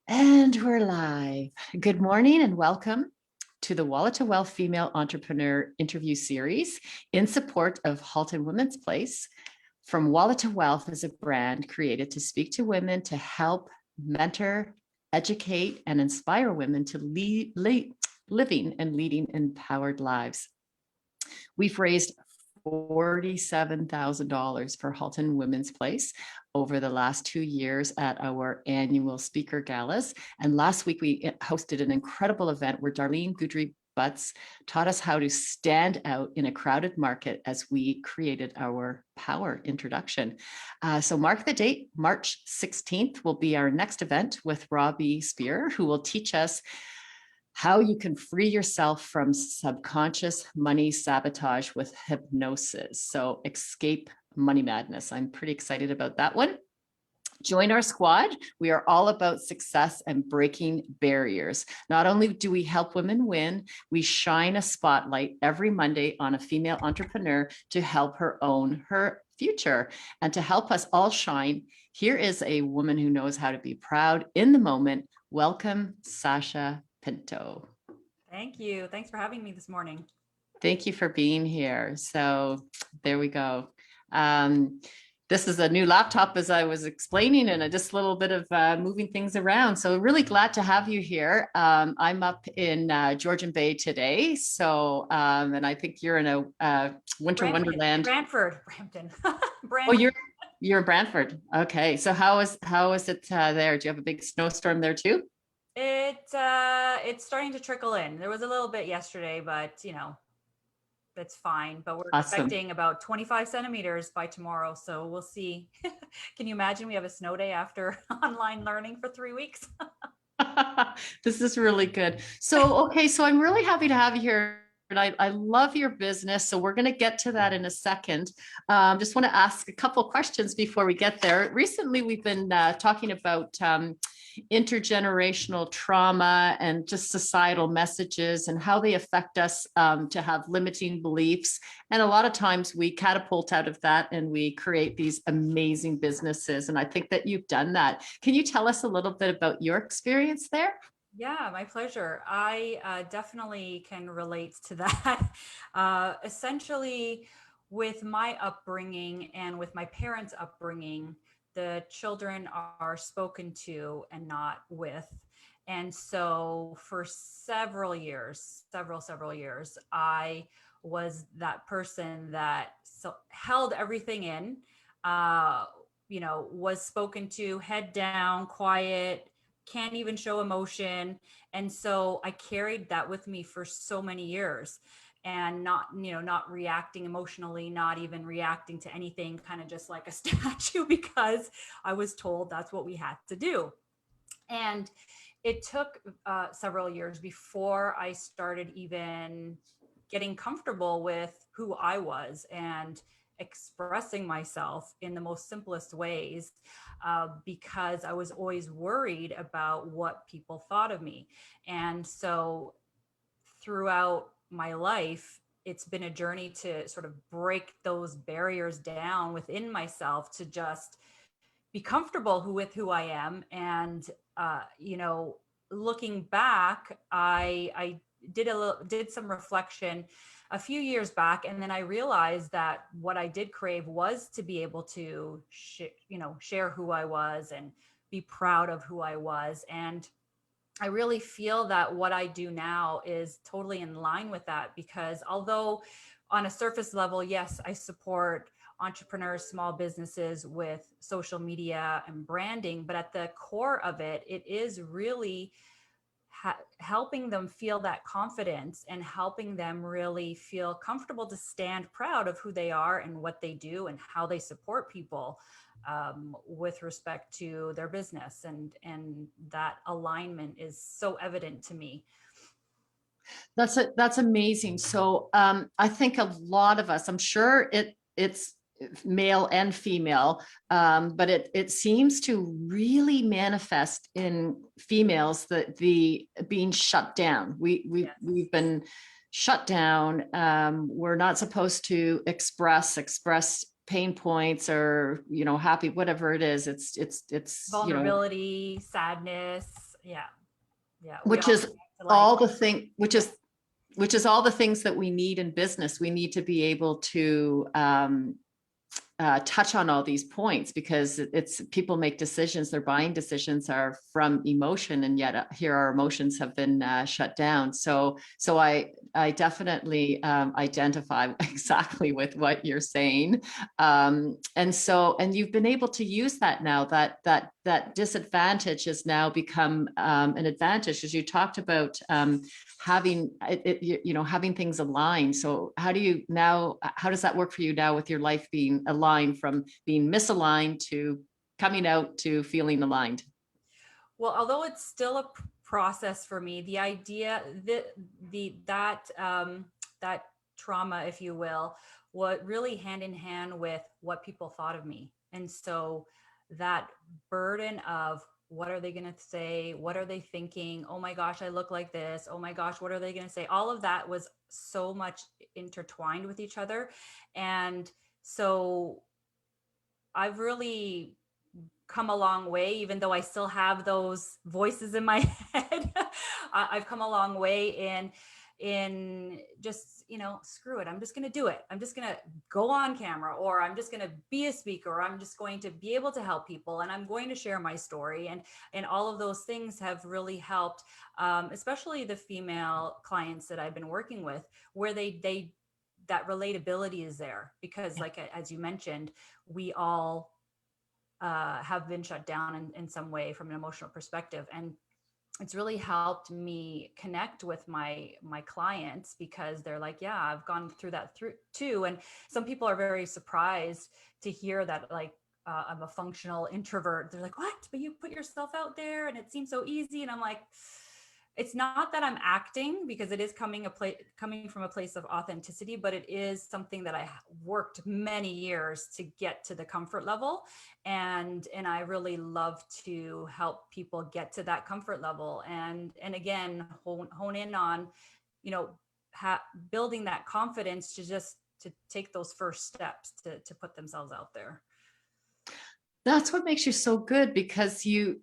And we're live. Good morning and welcome to the Wallet to Wealth Female Entrepreneur Interview Series in support of Halton Women's Place. From Wallet to Wealth is a brand created to speak to women to help mentor, educate, and inspire women to living and leading empowered lives. We've raised $47,000 for Halton Women's Place over the last 2 years at our annual speaker galas. And last week we hosted an incredible event where Darlene Goodry Butts taught us how to stand out in a crowded market as we created our power introduction. So mark the date, March 16th will be our next event with Robbie Spear, who will teach us how you can free yourself from subconscious money sabotage with hypnosis. So escape money madness. I'm pretty excited about that one. Join our squad. We are all about success and breaking barriers. Not only do we help women win, we shine a spotlight every Monday on a female entrepreneur to help her own her future. And to help us all shine, here is a woman who knows how to be proud in the moment. Welcome, Sacha Pinto. Thank you. Thanks for having me this morning. Thank you for being here. So there we go. This is a new laptop, as I was explaining, and just a little bit of moving things around. So really glad to have you here. I'm up in Georgian Bay today. So, and I think you're in a winter wonderland. Brampton. Oh, you're in Brantford. Okay. So how is it there? Do you have a big snowstorm there too? It's starting to trickle in. There was a little bit yesterday, but that's fine. But we're expecting about 25 centimeters by tomorrow. So we'll see. Can you imagine we have a snow day after online learning for 3 weeks? This is really good. So, okay. So I'm really happy to have you here. And I love your business. So we're going to get to that in a second. Just want to ask a couple of questions before we get there. Recently, we've been talking about intergenerational trauma and just societal messages and how they affect us to have limiting beliefs. And a lot of times we catapult out of that and we create these amazing businesses. And I think that you've done that. Can you tell us a little bit about your experience there? Yeah, my pleasure. I definitely can relate to that. Essentially, with my upbringing and with my parents' upbringing, the children are spoken to and not with. And so for several years, several years, I was that person that held everything in, was spoken to, head down, quiet, can't even show emotion. And so I carried that with me for so many years and not reacting emotionally, not even reacting to anything, kind of just like a statue because I was told that's what we had to do. And it took several years before I started even getting comfortable with who I was and expressing myself in the most simplest ways, because I was always worried about what people thought of me. And so throughout my life, it's been a journey to sort of break those barriers down within myself to just be comfortable with who I am. And, looking back, I did some reflection a few years back, and then I realized that what I did crave was to be able to share who I was and be proud of who I was. And I really feel that what I do now is totally in line with that, because although on a surface level, yes, I support entrepreneurs, small businesses with social media and branding, but at the core of it, it is really helping them feel that confidence and helping them really feel comfortable to stand proud of who they are and what they do and how they support people, with respect to their business. And that alignment is so evident to me. That's amazing. So I think a lot of us, I'm sure it's male and female, but it seems to really manifest in females that the being shut down. We've been shut down. We're not supposed to express pain points or happy, whatever it is. It's vulnerability, sadness. Yeah. Yeah. We which all is connect to like, all the thing, which is all the things that we need in business. We need to be able to touch on all these points, because it's people make decisions, their buying decisions are from emotion, and yet here our emotions have been shut down. So I definitely identify exactly with what you're saying, and you've been able to use that now, that disadvantage has now become an advantage, as you talked about, having having things aligned. So how does that work for you now, with your life being aligned, from being misaligned to coming out to feeling aligned? well, although it's still a process for me, the idea that that trauma, if you will, what really hand in hand with what people thought of me. And so that burden of, what are they going to say? What are they thinking? Oh my gosh, I look like this. Oh my gosh, what are they going to say? All of that was so much intertwined with each other. And so I've really come a long way, even though I still have those voices in my head. I've come a long way in just, screw it. I'm just going to do it. I'm just going to go on camera, or I'm just going to be a speaker, or I'm just going to be able to help people, and I'm going to share my story. And all of those things have really helped, especially the female clients that I've been working with, where they that relatability is there, because like, as you mentioned, we all have been shut down in some way from an emotional perspective. And it's really helped me connect with my clients, because they're like, yeah, I've gone through that through too. And some people are very surprised to hear that, like, I'm a functional introvert. They're like, what? But you put yourself out there and it seems so easy. And I'm like, it's not that I'm acting, because it is coming from a place of authenticity, but it is something that I worked many years to get to the comfort level. And I really love to help people get to that comfort level. And again, hone in on, you know, building that confidence to take those first steps to put themselves out there. That's what makes you so good, because you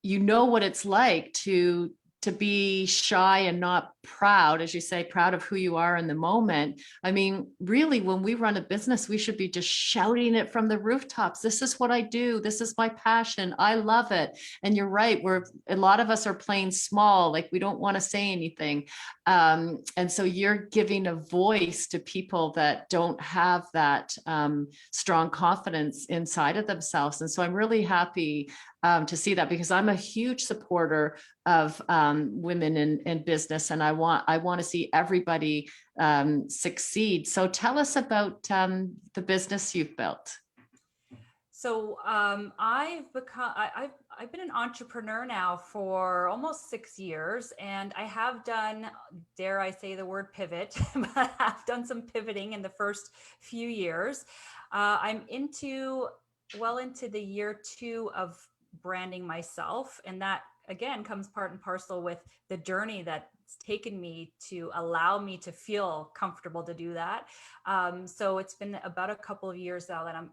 know what it's like to be shy and not proud, as you say, proud of who you are in the moment. I mean, really, when we run a business, we should be just shouting it from the rooftops. This is what I do. This is my passion. I love it. And you're right. A lot of us are playing small, like we don't want to say anything. And so you're giving a voice to people that don't have that strong confidence inside of themselves. And so I'm really happy to see that, because I'm a huge supporter of women in business, and I want to see everybody succeed. So tell us about the business you've built. So I've been an entrepreneur now for almost 6 years, and I have done, dare I say the word pivot, but I've done some pivoting in the first few years. I'm well into the year 2 of branding myself, and that again comes part and parcel with the journey that's taken me to allow me to feel comfortable to do that. So it's been about a couple of years now that I'm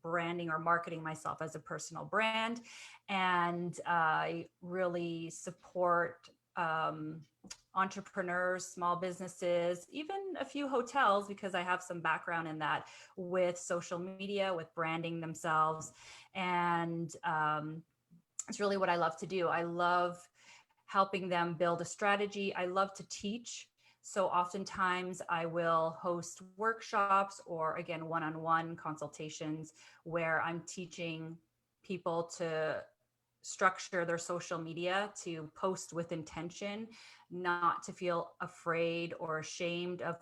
branding or marketing myself as a personal brand. And I really support entrepreneurs, small businesses, even a few hotels, because I have some background in that, with social media, with branding themselves. And it's really what I love to do. I love helping them build a strategy. I love to teach. So oftentimes I will host workshops, or again, one-on-one consultations, where I'm teaching people to structure their social media, to post with intention, not to feel afraid or ashamed of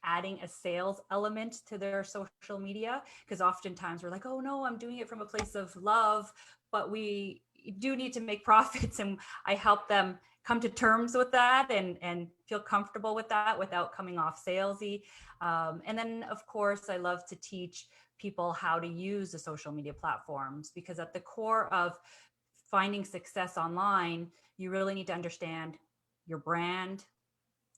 adding a sales element to their social media. Because oftentimes we're like, oh no, I'm doing it from a place of love, but we do need to make profits. And I help them come to terms with that, and feel comfortable with that without coming off salesy. And then of course, I love to teach people how to use the social media platforms, because at the core of finding success online, you really need to understand your brand,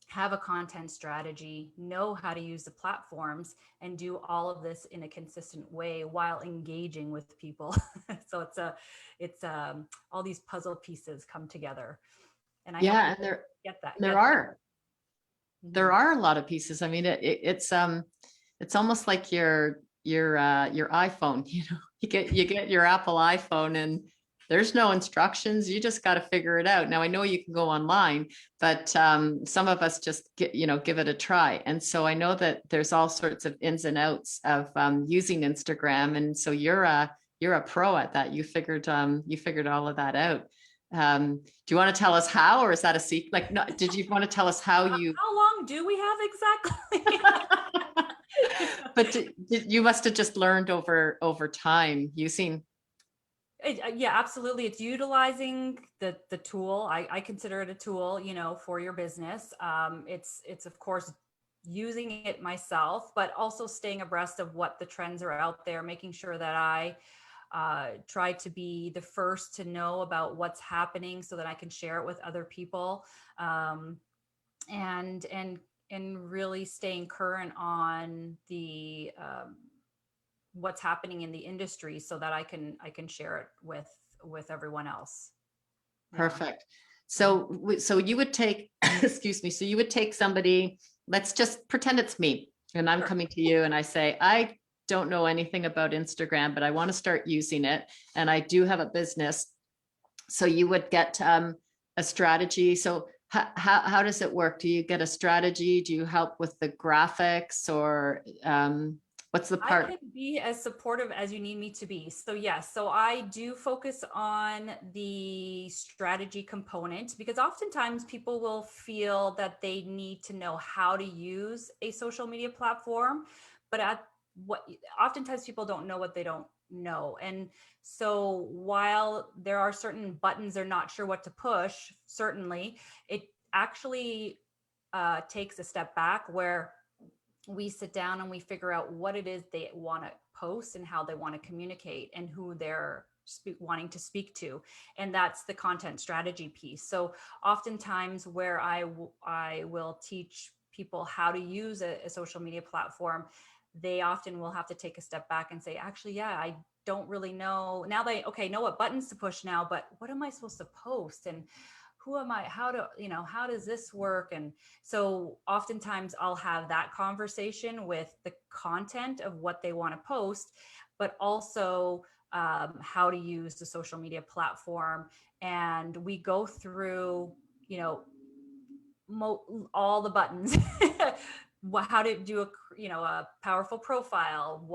have a content strategy, know how to use the platforms, and do all of this in a consistent way while engaging with people. So it's all these puzzle pieces come together, and I help Yeah, people get that. there Get that. are Mhm. there are a lot of pieces. I mean, it's almost like your iPhone. You get your Apple iPhone, and there's no instructions. You just got to figure it out. Now I know you can go online, but some of us just give it a try. And so I know that there's all sorts of ins and outs of using Instagram, and so you're a pro at that. You figured all of that out. Do you want to tell us how, or is that a secret? Like, no, did you want to tell us how you? How long do we have exactly? But you must have just learned over time using. Yeah, absolutely. It's utilizing the tool. I consider it a tool, for your business. It's of course using it myself, but also staying abreast of what the trends are out there, making sure that I try to be the first to know about what's happening so that I can share it with other people. Um, and really staying current on the what's happening in the industry so that I can share it with everyone else. Yeah. Perfect. Mhm. So you would take, excuse me, so you would take somebody, let's just pretend it's me, and I'm Sure. coming to you and I say, I don't know anything about Instagram, but I want to start using it. And I do have a business. So you would get a strategy. So how does it work? Do you get a strategy? Do you help with the graphics, or what's the I part? can be as supportive as you need me to be. So yes, so I do focus on the strategy component because oftentimes people will feel that they need to know how to use a social media platform, but at what oftentimes people don't know what they don't know. And so while there are certain buttons they're not sure what to push, certainly it actually takes a step back where we sit down and we figure out what it is they want to post and how they want to communicate and who they're wanting to speak to, and that's the content strategy piece. So oftentimes where I will teach people how to use a social media platform, they often will have to take a step back and say, actually, yeah, I don't really know now. They okay know what buttons to push now, but what am I supposed to post, and who am I, how does this work? And so oftentimes I'll have that conversation with the content of what they want to post, but also how to use the social media platform. And we go through, you know, all the buttons. How to do a powerful profile,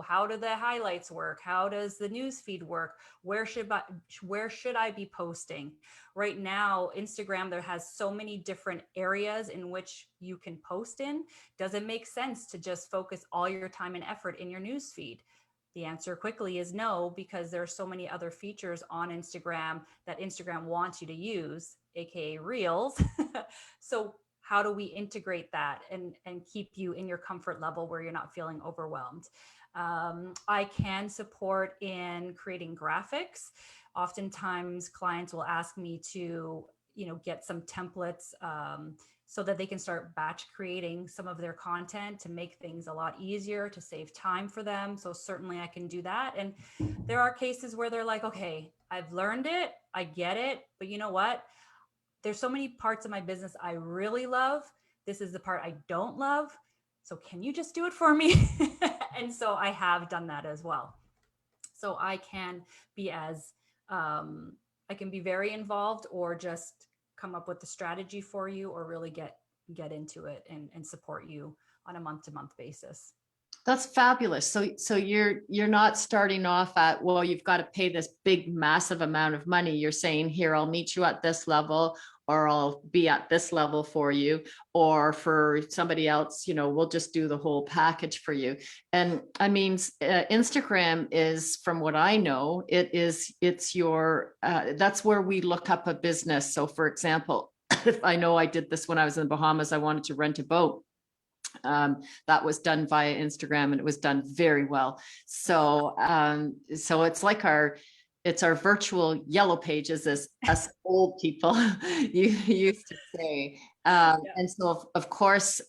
how do the highlights work, how does the news feed work, where should I be posting? Right now Instagram, there has so many different areas in which you can post in. Does it make sense to just focus all your time and effort in your news feed? The answer quickly is no, because there are so many other features on Instagram that Instagram wants you to use, aka reels. So how do we integrate that and keep you in your comfort level where you're not feeling overwhelmed? I can support in creating graphics. Oftentimes clients will ask me to get some templates, so that they can start batch creating some of their content to make things a lot easier, to save time for them. So certainly I can do that. And there are cases where they're like, okay, I've learned it, I get it, but you know what, there's so many parts of my business I really love. This is the part I don't love. So can you just do it for me? And so I have done that as well. So I can be as I can be very involved, or just come up with the strategy for you, or really get into it and support you on a month to month basis. That's fabulous. So you're not starting off at, well, you've got to pay this big, massive amount of money. You're saying, here, I'll meet you at this level, or I'll be at this level for you, or for somebody else, we'll just do the whole package for you. And I mean, Instagram is, from what I know, it's your, that's where we look up a business. So for example, if I know I did this when I was in the Bahamas, I wanted to rent a boat. That was done via Instagram, and it was done very well. So it's like our virtual yellow pages, as us old people you used to say. Yeah. And so, of course,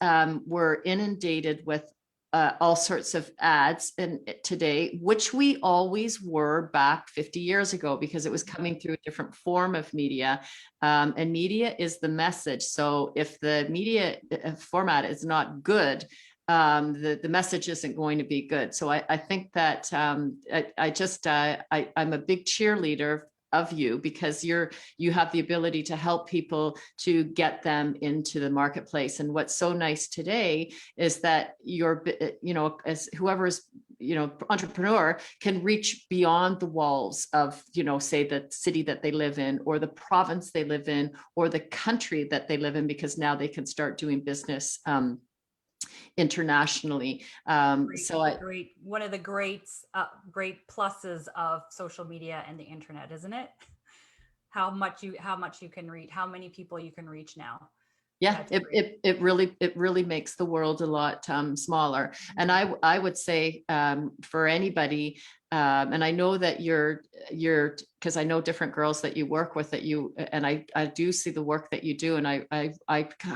we're inundated with all sorts of ads and today, which we always were back 50 years ago because it was coming through a different form of media. And media is the message. So if the media format is not good, the message isn't going to be good. So I think that I'm a big cheerleader of you because you have the ability to help people to get them into the marketplace. And what's so nice today is that you're, as whoever's, entrepreneur can reach beyond the walls of, say the city that they live in or the province they live in or the country that they live in, because now they can start doing business internationally. Great. One of the great pluses of social media and the internet, isn't it? How much you can reach, how many people you can reach now. Yeah, That's it, great. it it really makes the world a lot smaller. And I would say for anybody, and I know that you're because I know different girls that you work with that you and I do see the work that you do, and I'm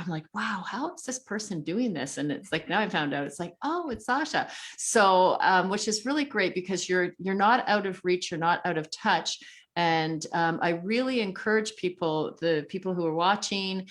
like, wow, how is this person doing this? And it's like now I found out it's like, oh, it's Sacha. So which is really great because you're not out of reach, you're not out of touch. And I really encourage people, the people who are watching,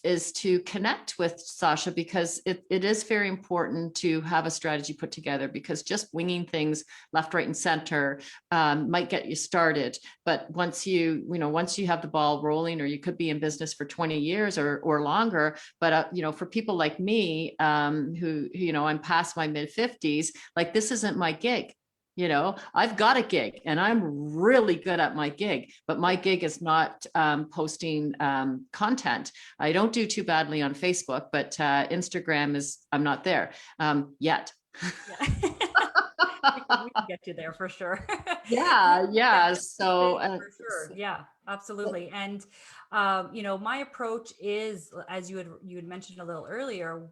is to connect with Sacha because it is very important to have a strategy put together, because just winging things left, right, and center might get you started. But once once you have the ball rolling, or you could be in business for 20 years or longer. But, for people like me, who, I'm past my mid 50s, like this isn't my gig. I've got a gig and I'm really good at my gig, but my gig is not posting content. I don't do too badly on Facebook, but Instagram I'm not there yet. Yeah. We can get you there for sure. Yeah, Yeah, yeah. that's the So, thing for sure. Yeah, absolutely. And my approach is, as you had mentioned a little earlier,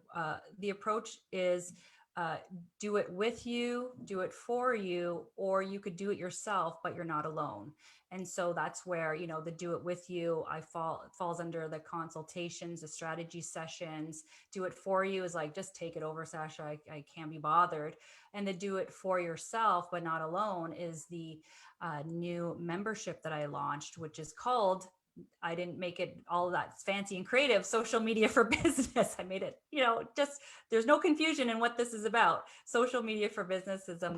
the approach is uh, do it with you, do it for you, or you could do it yourself, but you're not alone. And so that's where, the do it with you, falls under the consultations, the strategy sessions. Do it for you is like, just take it over, Sacha. I can't be bothered. And the do it for yourself, but not alone, is the new membership that I launched, which is called, I didn't make it all that fancy and creative, social media for business. I made it, just there's no confusion in what this is about. Social media for business is a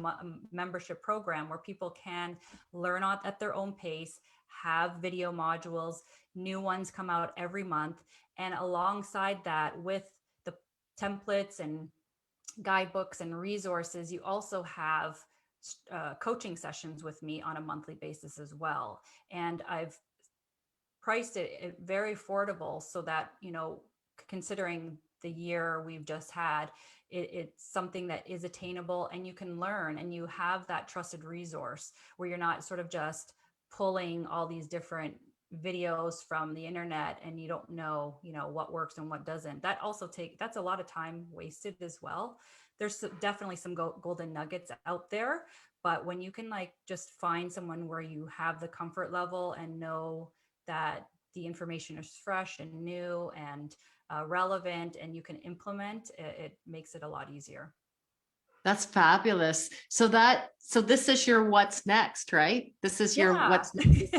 membership program where people can learn at their own pace, have video modules, new ones come out every month. And alongside that, with the templates and guidebooks and resources, you also have coaching sessions with me on a monthly basis as well. And I've priced it very affordable so that, considering the year we've just had, it's something that is attainable and you can learn, and you have that trusted resource where you're not sort of just pulling all these different videos from the internet and you don't know, what works and what doesn't. That's a lot of time wasted as well. There's definitely some golden nuggets out there, but when you can like just find someone where you have the comfort level and know that the information is fresh and new and relevant and you can implement it, makes it a lot easier. that's fabulous. So this is your what's next, right? This is your Yeah. what's next.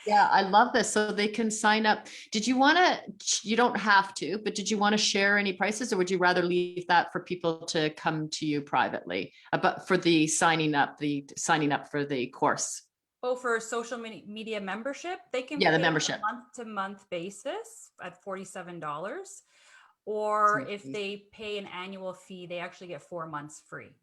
Yeah, I love this. So they can sign up. You don't have to, but did you want to share any prices, or would you rather leave that for people to come to you privately? But for the signing up for the course. Oh, for social media membership, they can Yeah, the pay on membership. a month to month basis at $47. Or if they pay an annual fee, they actually get 4 months free. Oh,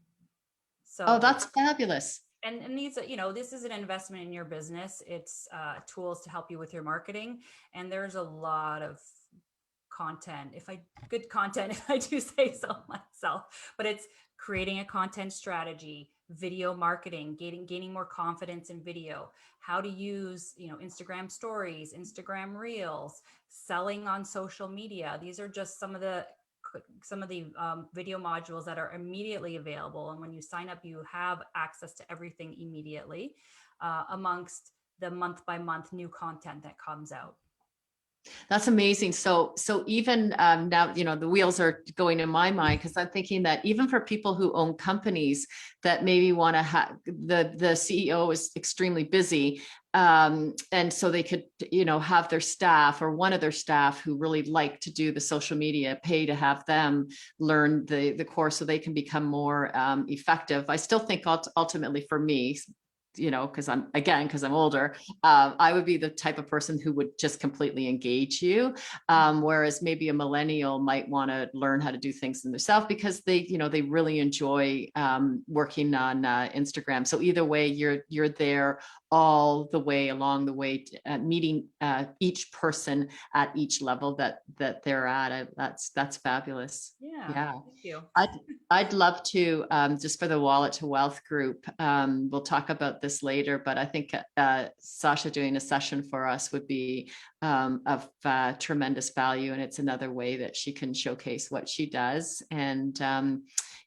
So, that's fabulous. and these, this is an investment in your business. It's tools to help you with your marketing. And there's a lot of content, good content, if I do say so myself, but it's creating a content strategy, video marketing, gaining more confidence in video, how to use, Instagram stories, Instagram reels, selling on social media. These are just some of the video modules that are immediately available. And when you sign up, you have access to everything immediately, amongst the month by month new content that comes out. That's amazing. So even now, the wheels are going in my mind because I'm thinking that even for people who own companies that maybe want to have the CEO is extremely busy, and so they could, have their staff or one of their staff who really like to do the social media, pay to have them learn the course so they can become more effective. I still think ultimately for me, because I'm older, I would be the type of person who would just completely engage you. Whereas maybe a millennial might want to learn how to do things in themselves because they really enjoy working on Instagram. So either way, you're there all the way along the way, meeting each person at each level that they're at. That's fabulous. Yeah, Yeah. thank you. I'd I'd love to, just for the Wallet to Wealth group. We'll talk about this later, but I think Sacha doing a session for us would be of tremendous value, and it's another way that she can showcase what she does. And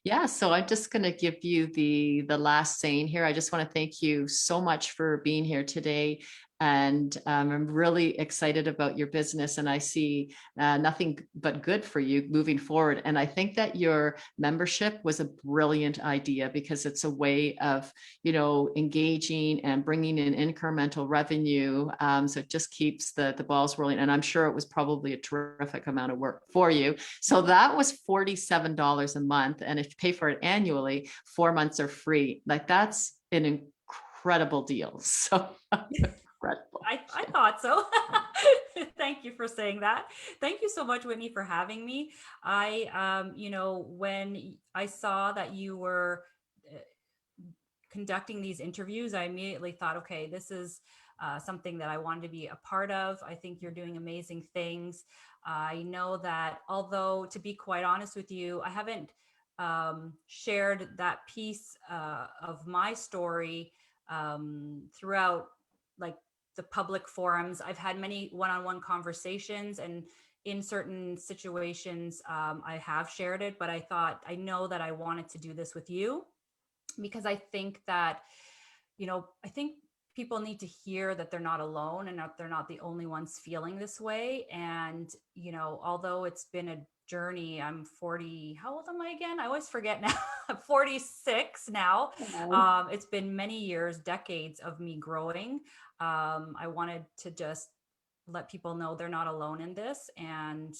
yeah, so I'm just going to give you the last saying here. I just want to thank you so much for being here today. And I'm really excited about your business, and I see nothing but good for you moving forward. And I think that your membership was a brilliant idea because it's a way of, engaging and bringing in incremental revenue. So it just keeps the balls rolling. And I'm sure it was probably a terrific amount of work for you. So that was $47 a month. And if you pay for it annually, 4 months are free. Like that's an incredible deal. So incredible. I thought so. Thank you for saying that. Thank you so much, Whitney, for having me. When I saw that you were uh, conducting these interviews, I immediately thought, okay, this is something that I wanted to be a part of. I think you're doing amazing things. I know that, although, to be quite honest with you, I haven't shared that piece of my story throughout, like, the public forums. I've had many one-on-one conversations, and in certain situations, I have shared it, but I know that I wanted to do this with you because I think that, I think people need to hear that they're not alone and that they're not the only ones feeling this way. And, although it's been a journey, I'm 40, how old am I again? I always forget now. I'm 46 now. It's been many years, decades of me growing. I wanted to just let people know they're not alone in this, and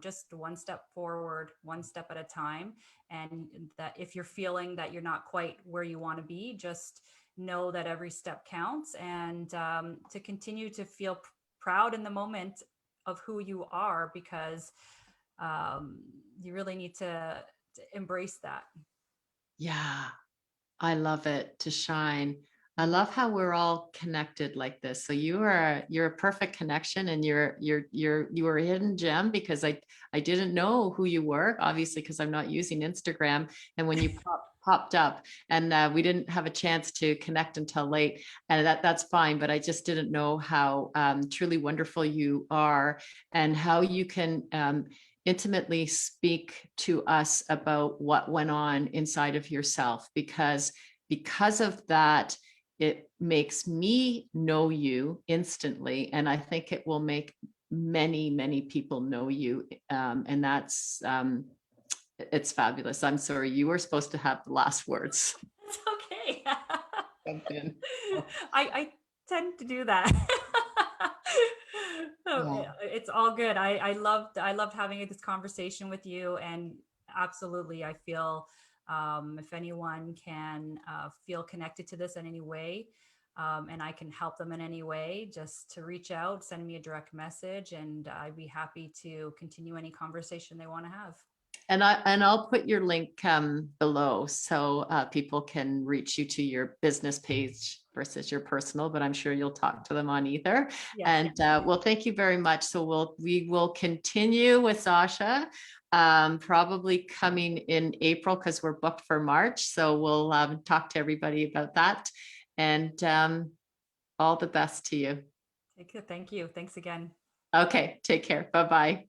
just one step forward, one step at a time. And that if you're feeling that you're not quite where you want to be, just know that every step counts, and to continue to feel proud in the moment of who you are, because you really need to embrace that. Yeah. I love it, to shine. I love how we're all connected like this. So you're a perfect connection, and you were a hidden gem because I didn't know who you were, obviously, because I'm not using Instagram. And when you popped up, and we didn't have a chance to connect until late, and that's fine. But I just didn't know how truly wonderful you are, and how you can intimately speak to us about what went on inside of yourself, because of that, it makes me know you instantly, and I think it will make many people know you, and that's it's fabulous. I'm sorry, you were supposed to have the last words. It's okay. Jump in. I tend to do that. So, Yeah. it's all good. I loved having this conversation with you, and absolutely, I feel, if anyone can feel connected to this in any way, and I can help them in any way, just to reach out, send me a direct message, and I'd be happy to continue any conversation they want to have. And I'll put your link below, so people can reach you to your business page versus your personal, but I'm sure you'll talk to them on either. Yes. And well, thank you very much. So we will continue with Sasha, probably coming in April because we're booked for March. So we'll talk to everybody about that. And all the best to you. Thank you. Thanks again. Okay, take care. Bye-bye.